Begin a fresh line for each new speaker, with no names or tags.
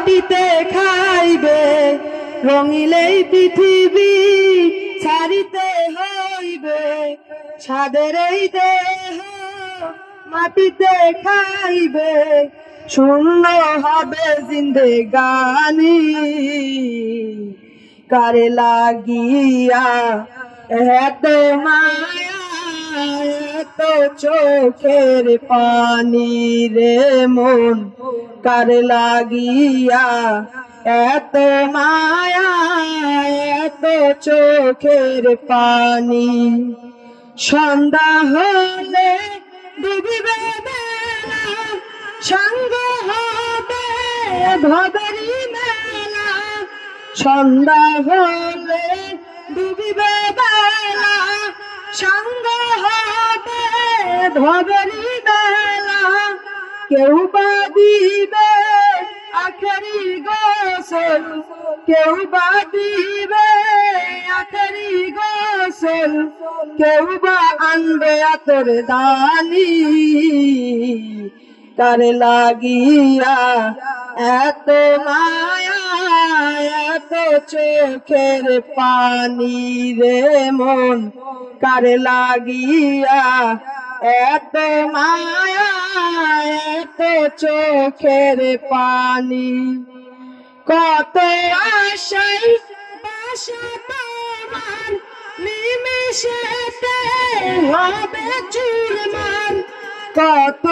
মাটিতে খাইবে রঙিলেই পৃথিবী ছাড়িতে হইবে সাদের এই দেহ মাটিতে খাইবে শূন্য হবে জিন্দেগানি কারে লাগিয়া এত মায়া এত চোখের পানি রে মন কারে লাগিয়া এত মায়া এত চোখের পানি সন্ধ্যা হলে ডুবিবে বেলা সঙ্গ হবে ভবেরি মেলা সন্ধ্যা হলে ডুবিবে বেলা সঙ্গ হবে ভবেরি মেলা কেউ বা দিবে আখেরি গোসল কেউ বা দিবে আখেরি গোসল কেউ বা আনবে আতর দানি কারে লাগিয়া এত মায়া এত চোখের পানি রে মন কারে লাগিয়া এত মায়া এত চোখের পানি কত আশাই বাসা তোমার নিমেষেতে হবে চুরমার কত